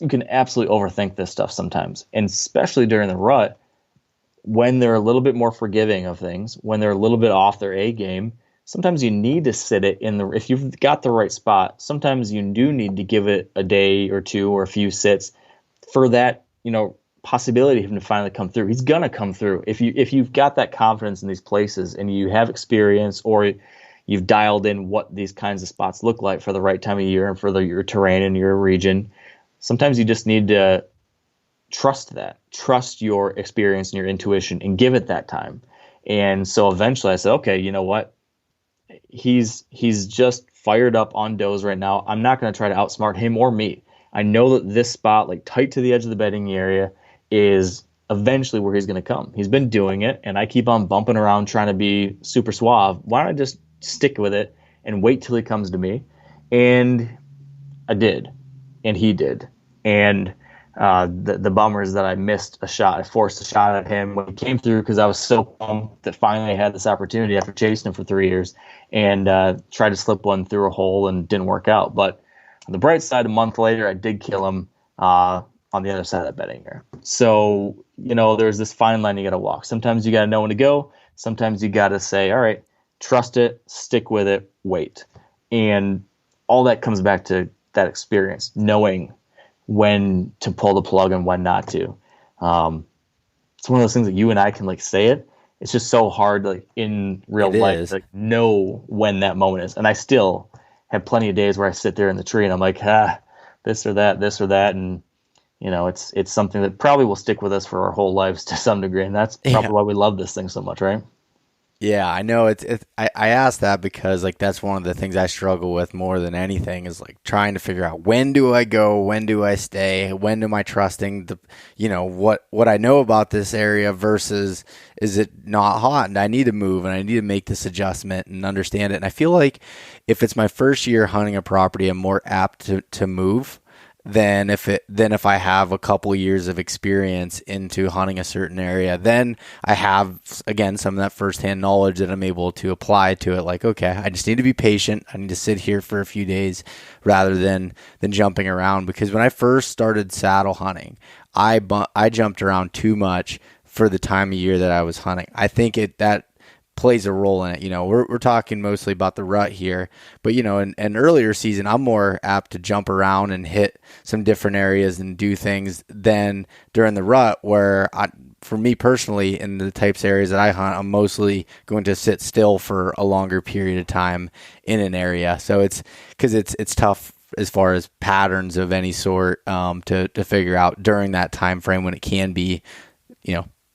C: you can absolutely overthink this stuff sometimes, and especially during the rut. when they're a little bit more forgiving of things, when they're a little bit off their A game, sometimes you need to sit it if you've got the right spot, sometimes you do need to give it a day or two or a few sits for that, possibility of him to finally come through. He's gonna come through. If you've got that confidence in these places and you have experience, or you've dialed in what these kinds of spots look like for the right time of year and for your terrain and your region, sometimes you just need to trust your experience and your intuition and give it that time. And so eventually I said, okay, you know what? He's just fired up on does right now. I'm not going to try to outsmart him or me. I know that this spot, like tight to the edge of the bedding area, is eventually where he's going to come. He's been doing it, and I keep on bumping around trying to be super suave. Why don't I just stick with it and wait till he comes to me? And I did, and he did. And the bummer is that I missed a shot. I forced a shot at him when he came through because I was so pumped that finally I had this opportunity after chasing him for 3 years, and tried to slip one through a hole and didn't work out. But on the bright side, a month later, I did kill him on the other side of that bedding area. So, there's this fine line you got to walk. Sometimes you got to know when to go. Sometimes you got to say, all right, trust it, stick with it, wait. And all that comes back to that experience, knowing when to pull the plug and when not to. It's one of those things that you and I can say it. It's just so hard in real life to know when that moment is. And I still have plenty of days where I sit there in the tree and I'm like, this or that. And, it's something that probably will stick with us for our whole lives to some degree. And that's probably why we love this thing so much, right?
B: Yeah, I know. I asked that because that's one of the things I struggle with more than anything is trying to figure out, when do I go, when do I stay, when am I trusting what I know about this area versus is it not hot and I need to move and I need to make this adjustment and understand it. And I feel like if it's my first year hunting a property, I'm more apt to move than if I have a couple years of experience into hunting a certain area. Then I have, again, some of that firsthand knowledge that I'm able to apply to it. Okay, I just need to be patient. I need to sit here for a few days rather than jumping around. Because when I first started saddle hunting, I jumped around too much for the time of year that I was hunting. I think that plays a role in it. We're talking mostly about the rut here, but in an earlier season, I'm more apt to jump around and hit some different areas and do things than during the rut, where for me personally, in the types of areas that I hunt, I'm mostly going to sit still for a longer period of time in an area. So it's tough as far as patterns of any sort to figure out during that time frame when it can be,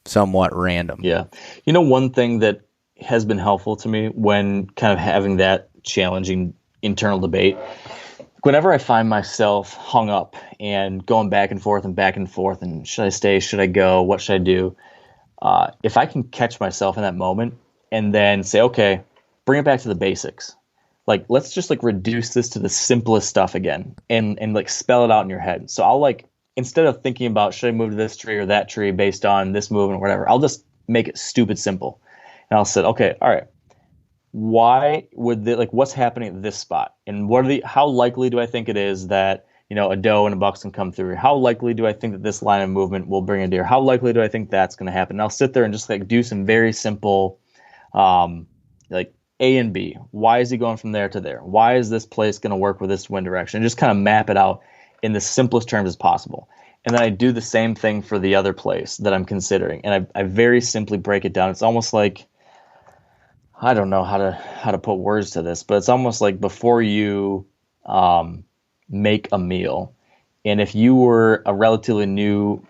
B: somewhat random.
C: Yeah. One thing that has been helpful to me when kind of having that challenging internal debate, whenever I find myself hung up and going back and forth and should I stay, should I go, what should I do, if I can catch myself in that moment and then say, okay, bring it back to the basics, let's just reduce this to the simplest stuff again and spell it out in your head. So I'll instead of thinking about should I move to this tree or that tree based on this movement or whatever, I'll just make it stupid simple. And I'll say, okay, all right, why would what's happening at this spot? And how likely do I think it is that, a doe and a buck's can come through? How likely do I think that this line of movement will bring a deer? How likely do I think that's going to happen? And I'll sit there and just do some very simple, A and B. Why is he going from there to there? Why is this place going to work with this wind direction? And just kind of map it out in the simplest terms as possible. And then I do the same thing for the other place that I'm considering. And I very simply break it down. It's almost I don't know how to put words to this, but it's almost like before you make a meal, and if you were a relatively new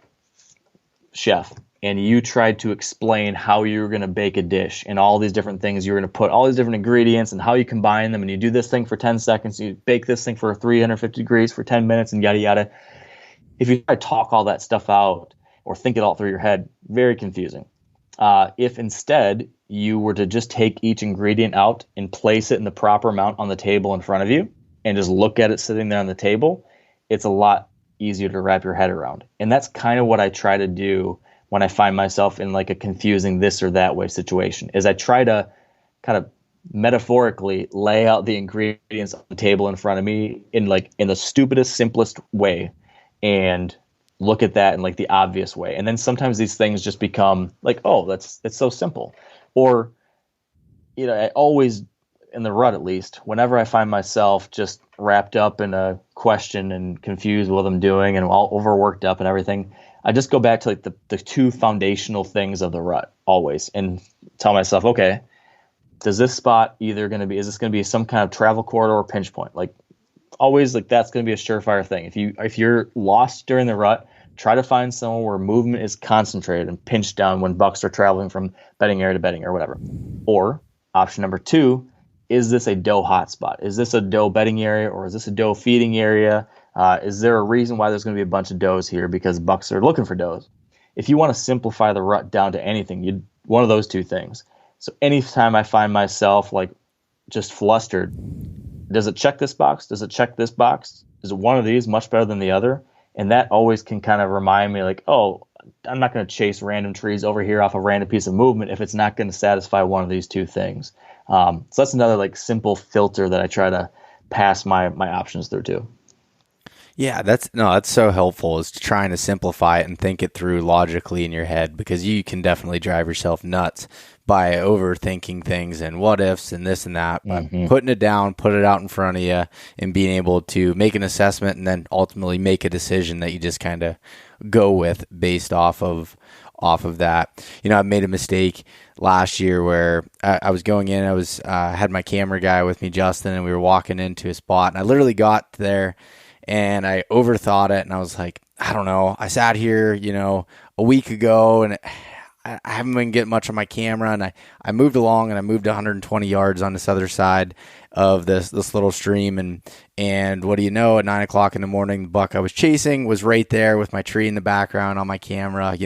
C: chef and you tried to explain how you were going to bake a dish and all these different things, you were going to put all these different ingredients and how you combine them, and you do this thing for 10 seconds, you bake this thing for 350 degrees for 10 minutes and yada yada. If you try to talk all that stuff out or think it all through your head, very confusing. If instead you were to just take each ingredient out and place it in the proper amount on the table in front of you and just look at it sitting there on the table, it's a lot easier to wrap your head around. And that's kind of what I try to do when I find myself in a confusing this or that way situation, is I try to kind of metaphorically lay out the ingredients on the table in front of me in the stupidest, simplest way, and look at that in like the obvious way. And then sometimes these things just become like, oh, it's so simple. Or, I always, in the rut at least, whenever I find myself just wrapped up in a question and confused with what I'm doing and all overworked up and everything, I just go back to like the two foundational things of the rut always and tell myself, okay, is this going to be some kind of travel corridor or pinch point? Like always, like that's going to be a surefire thing. If you're lost during the rut, try to find somewhere where movement is concentrated and pinched down when bucks are traveling from bedding area to bedding area or whatever. Or option number 2, is this a doe hotspot? Is this a doe bedding area or is this a doe feeding area? Is there a reason why there's going to be a bunch of does here because bucks are looking for does? If you want to simplify the rut down to anything, one of those two things. So anytime I find myself like just flustered, does it check this box? Does it check this box? Is it one of these much better than the other? And that always can kind of remind me like, oh, I'm not going to chase random trees over here off a random piece of movement if it's not going to satisfy one of these two things. So that's another like simple filter that I try to pass my options through too.
B: Yeah, that's so helpful, is trying to simplify it and think it through logically in your head, because you can definitely drive yourself nuts by overthinking things and what ifs and this and that. But putting it down, put it out in front of you, and being able to make an assessment and then ultimately make a decision that you just kind of go with based off of that. I made a mistake last year where I was going in, I had my camera guy with me, Justin, and we were walking into a spot, and I literally got there and I overthought it, and I was like, I don't know. I sat here, a week ago, and I haven't been getting much on my camera, and I moved along, and I moved 120 yards on this other side of this little stream, and what do you know, at 9 o'clock in the morning, the buck I was chasing was right there with my tree in the background on my camera,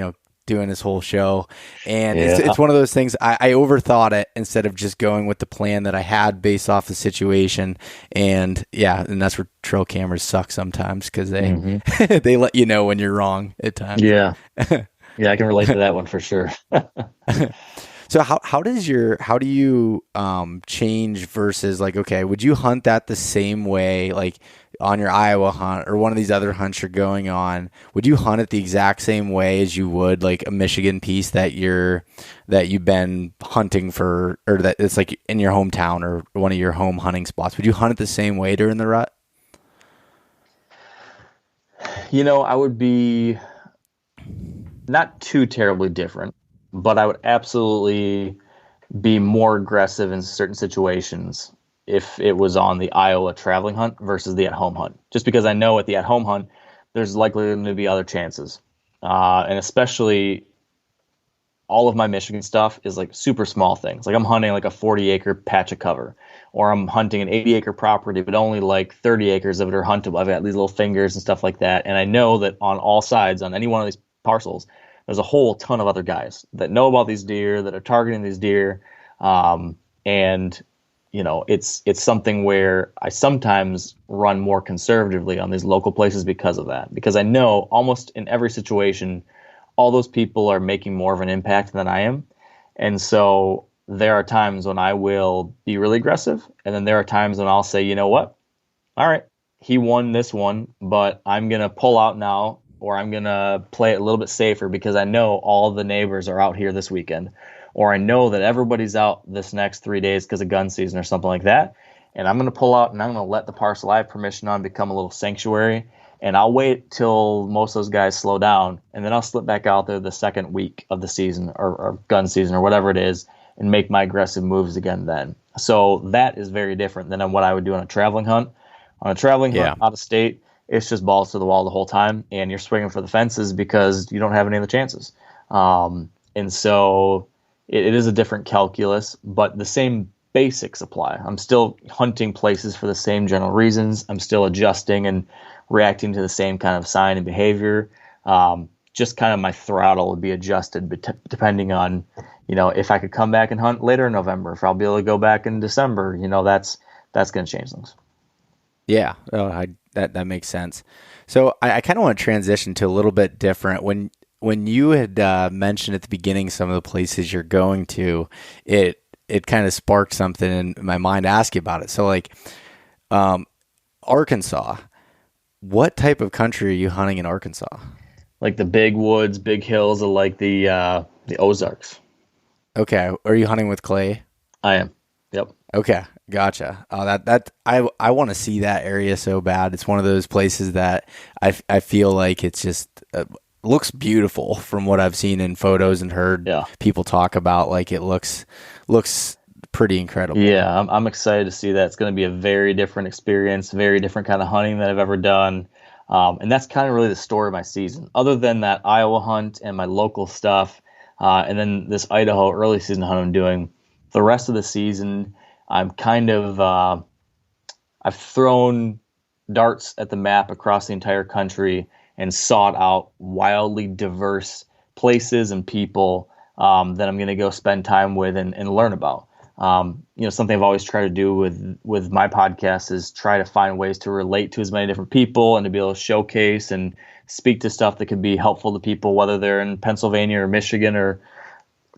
B: doing this whole show. And it's one of those things, I overthought it instead of just going with the plan that I had based off the situation. And that's where trail cameras suck sometimes, because they they let you know when you're wrong at times.
C: Yeah I can relate to that one for sure.
B: So how do you change versus like, okay, would you hunt that the same way, like on your Iowa hunt or one of these other hunts you're going on? Would you hunt it the exact same way as you would like a Michigan piece that you've been hunting for, or that it's like in your hometown or one of your home hunting spots? Would you hunt it the same way during the rut?
C: I would be not too terribly different, but I would absolutely be more aggressive in certain situations if it was on the Iowa traveling hunt versus the at-home hunt. Just because I know at the at-home hunt, there's likely going to be other chances. And especially all of my Michigan stuff is like super small things. Like I'm hunting like a 40-acre patch of cover, or I'm hunting an 80-acre property, but only like 30 acres of it are huntable. I've got these little fingers and stuff like that. And I know that on all sides, on any one of these parcels, there's a whole ton of other guys that know about these deer, that are targeting these deer. It's something where I sometimes run more conservatively on these local places because of that. Because I know almost in every situation, all those people are making more of an impact than I am. And so there are times when I will be really aggressive. And then there are times when I'll say, you know what? All right, he won this one, but I'm going to pull out now, or I'm going to play it a little bit safer because I know all the neighbors are out here this weekend, or I know that everybody's out this next 3 days because of gun season or something like that. And I'm going to pull out and I'm going to let the parcel I have permission on become a little sanctuary. And I'll wait till most of those guys slow down, and then I'll slip back out there the second week of the season or gun season or whatever it is and make my aggressive moves again then. So that is very different than what I would do on a traveling hunt. On a traveling hunt out of state, it's just balls to the wall the whole time, and you're swinging for the fences because you don't have any other chances. And so it is a different calculus, but the same basics apply. I'm still hunting places for the same general reasons. I'm still adjusting and reacting to the same kind of sign and behavior. Just kind of my throttle would be adjusted depending on, if I could come back and hunt later in November, if I'll be able to go back in December, that's going to change things.
B: Yeah, that makes sense. So I kind of want to transition to a little bit different. When you had mentioned at the beginning some of the places you're going to, it kind of sparked something in my mind to ask you about it. So like Arkansas, what type of country are you hunting in Arkansas?
C: like the big woods, big hills of like the Ozarks.
B: Okay. Are you hunting with clay?
C: I am. Yep.
B: Okay, gotcha. I want to see that area so bad. It's one of those places that I feel like it's just looks beautiful from what I've seen in photos and heard people talk about. Like it looks pretty incredible.
C: Yeah, I'm excited to see that. It's going to be a very different experience, very different kind of hunting that I've ever done. And that's kind of really the story of my season. Other than that Iowa hunt and my local stuff, and then this Idaho early season hunt I'm doing, the rest of the season, I'm kind of, I've thrown darts at the map across the entire country and sought out wildly diverse places and people that I'm going to go spend time with and learn about. Something I've always tried to do with my podcast is try to find ways to relate to as many different people and to be able to showcase and speak to stuff that could be helpful to people, whether they're in Pennsylvania or Michigan or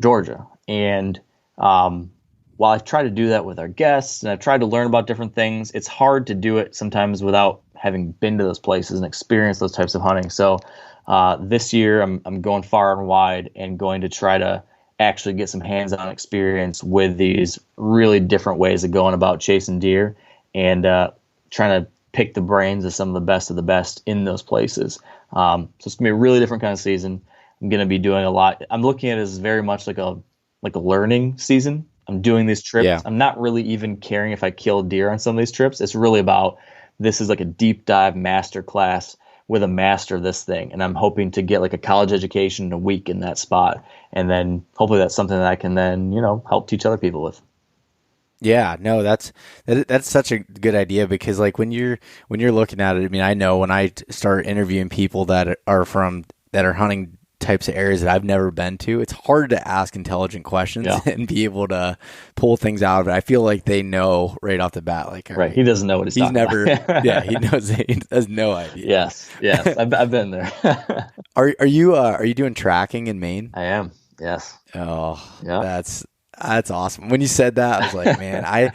C: Georgia. And while I've tried to do that with our guests and I've tried to learn about different things, it's hard to do it sometimes without having been to those places and experienced those types of hunting. So this year I'm going far and wide and going to try to actually get some hands-on experience with these really different ways of going about chasing deer and trying to pick the brains of some of the best in those places. So it's gonna be a really different kind of season. I'm gonna be doing a lot. I'm looking at it as very much like a learning season. I'm doing these trips. Yeah. I'm not really even caring if I kill deer on some of these trips. It's really about, this is like a deep dive master class with a master of this thing. And I'm hoping to get like a college education in a week in that spot. And then hopefully that's something that I can then, help teach other people with.
B: Yeah, no, that's such a good idea, because like when you're looking at it, I mean, I know when I start interviewing people that are hunting types of areas that I've never been to, it's hard to ask intelligent questions and be able to pull things out of it. I feel like they know right off the bat, like,
C: right, he doesn't know what he's talking about.
B: Yeah, he knows, he has no idea.
C: Yes, I've been there.
B: Are you doing tracking in Maine?
C: I am. Yes.
B: Oh, yeah. That's awesome. When you said that, I was like, man,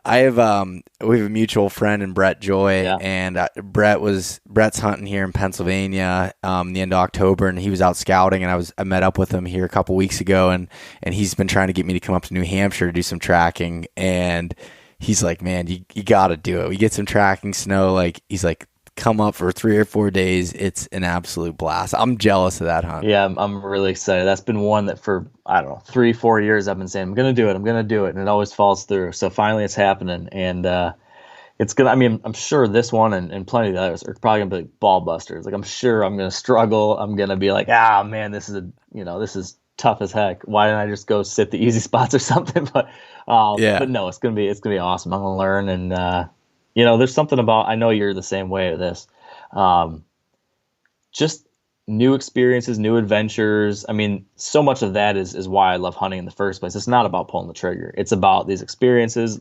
B: we have a mutual friend in Brett Joy, and Brett's hunting here in Pennsylvania the end of October, and he was out scouting, and I met up with him here a couple weeks ago, and he's been trying to get me to come up to New Hampshire to do some tracking, and he's like, man, you got to do it. We get some tracking snow, like he's like, come up for 3 or 4 days. It's an absolute blast. I'm jealous of that hunt.
C: Yeah, I'm really excited. That's been one that for, 3-4 years I've been saying, I'm going to do it. And it always falls through. So finally it's happening. And it's going to, I'm sure this one and plenty of the others are probably going to be like ball busters. Like I'm sure I'm going to struggle. I'm going to be like, man, this is tough as heck. Why didn't I just go sit the easy spots or something? But no, it's going to be awesome. I'm going to learn. And, there's something about, I know you're the same way with this. Just new experiences, new adventures. I mean, so much of that is why I love hunting in the first place. It's not about pulling the trigger. It's about these experiences,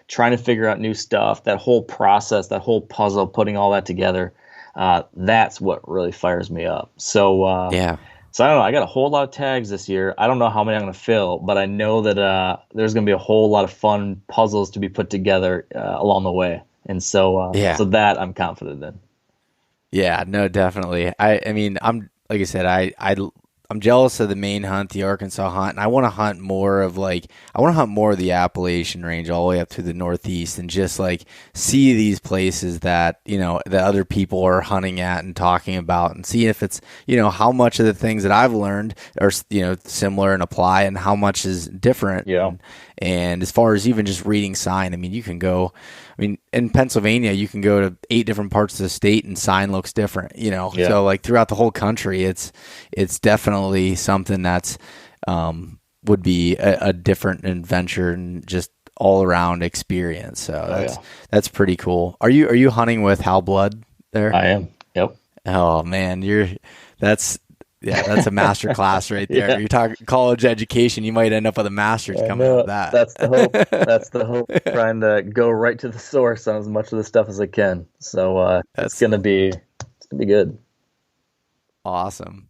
C: trying to figure out new stuff, that whole process, that whole puzzle, putting all that together. That's what really fires me up. So, So I don't know. I got a whole lot of tags this year. I don't know how many I'm going to fill, but I know that there's going to be a whole lot of fun puzzles to be put together along the way. And so that I'm confident in. Yeah,
B: no, definitely. I mean, I'm like I said, I'm jealous of the Maine hunt, the Arkansas hunt, and I want to hunt more of the Appalachian range all the way up to the Northeast, and just like see these places that, that other people are hunting at and talking about, and see if it's, how much of the things that I've learned are, similar and apply, and how much is different.
C: Yeah.
B: And as far as even just reading sign, in Pennsylvania, you can go to 8 different parts of the state and sign looks different, So like throughout the whole country, it's definitely something that's would be a different adventure and just all around experience. So that's pretty cool. Are you hunting with Hal Blood there?
C: I am. Yep.
B: Oh man, that's a master class right there. Yeah. You're talking college education, you might end up with a master's coming out of that.
C: That's the hope. That's the hope. Trying to go right to the source on as much of the stuff as I can. So it's gonna be good.
B: Awesome.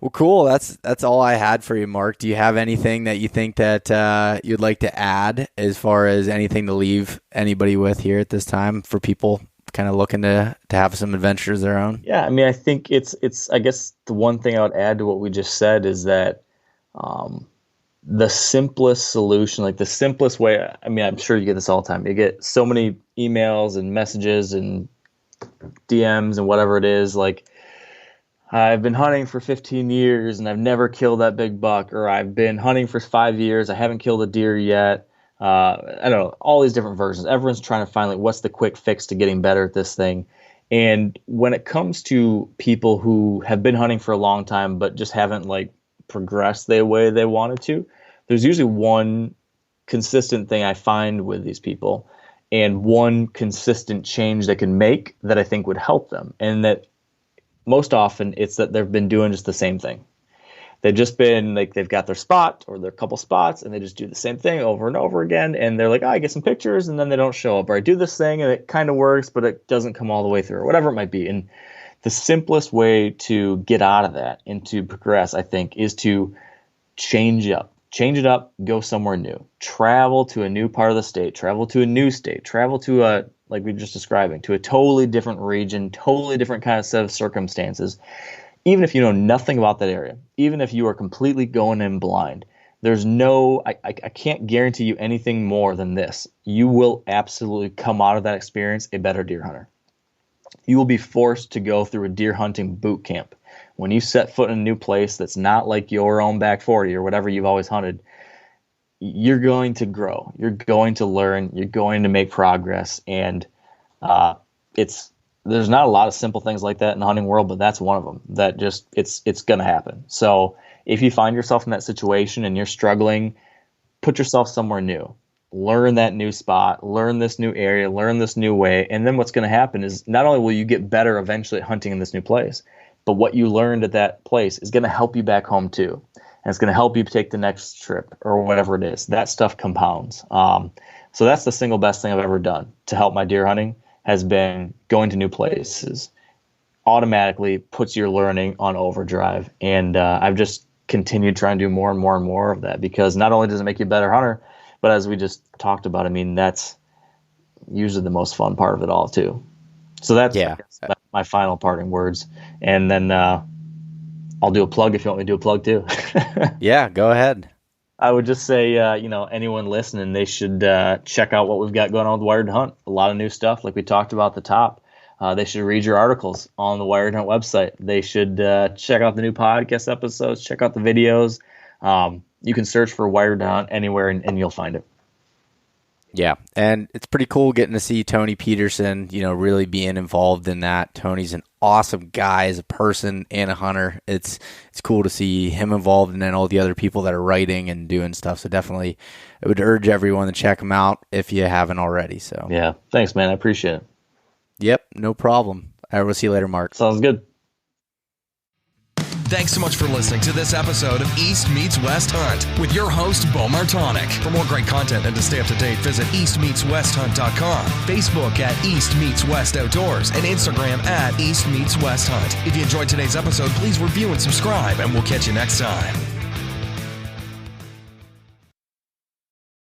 B: Well, cool. That's all I had for you, Mark. Do you have anything that you think that you'd like to add as far as anything to leave anybody with here at this time for people kind of looking to have some adventures of their own?
C: Yeah, I mean, I think it's I guess the one thing I would add to what we just said is that the simplest solution, like the simplest way, I mean, I'm sure you get this all the time. You get so many emails and messages and DMs and whatever it is, like, I've been hunting for 15 years and I've never killed that big buck, or I've been hunting for 5 years, I haven't killed a deer yet. I don't know, all these different versions. Everyone's trying to find, like, what's the quick fix to getting better at this thing. And when it comes to people who have been hunting for a long time but just haven't, like, progressed the way they wanted to, there's usually one consistent thing I find with these people, and one consistent change they can make that I think would help them. And that most often it's that they've been doing just the same thing. They've just been like, they've got their spot or their couple spots and they just do the same thing over and over again. And they're like, oh, I get some pictures, and then they don't show up. Or I do this thing and it kind of works, but it doesn't come all the way through, or whatever it might be. And the simplest way to get out of that and to progress, I think, is to change up. Change it up, go somewhere new. Travel to a new part of the state, travel to a new state, travel to a, like we were just describing, to a totally different region, totally different kind of set of circumstances. Even if you know nothing about that area, even if you are completely going in blind, there's no, I can't guarantee you anything more than this. You will absolutely come out of that experience a better deer hunter. You will be forced to go through a deer hunting boot camp. When you set foot in a new place that's not like your own back 40 or whatever you've always hunted, you're going to grow. You're going to learn. You're going to make progress. And there's not a lot of simple things like that in the hunting world, but that's one of them that just, it's going to happen. So if you find yourself in that situation and you're struggling, put yourself somewhere new. Learn that new spot, learn this new area, learn this new way. And then what's going to happen is not only will you get better eventually at hunting in this new place, but what you learned at that place is going to help you back home too. And it's going to help you take the next trip or whatever it is. That stuff compounds. So that's the single best thing I've ever done to help my deer hunting, has been going to new places. Automatically puts your learning on overdrive. And I've just continued trying to do more and more and more of that, because not only does it make you a better hunter, but as we just talked about, I mean, that's usually the most fun part of it all too. So that's my final parting words. And then I'll do a plug if you want me to do a plug too.
B: Yeah, go ahead.
C: I would just say, anyone listening, they should check out what we've got going on with Wired Hunt. A lot of new stuff, like we talked about at the top. They should read your articles on the Wired Hunt website. They should check out the new podcast episodes, check out the videos. You can search for Wired Hunt anywhere and you'll find it.
B: Yeah, and it's pretty cool getting to see Tony Peterson, really being involved in that. Tony's an awesome guy as a person and a hunter. It's cool to see him involved, and then all the other people that are writing and doing stuff. So definitely, I would urge everyone to check him out if you haven't already. So
C: yeah, thanks, man. I appreciate it.
B: Yep, no problem. I will see you later, Mark.
C: Sounds good.
A: Thanks so much for listening to this episode of East Meets West Hunt with your host, Beau Martonik. For more great content and to stay up to date, visit eastmeetswesthunt.com, Facebook at East Meets West Outdoors, and Instagram at East Meets West Hunt. If you enjoyed today's episode, please review and subscribe, and we'll catch you next time.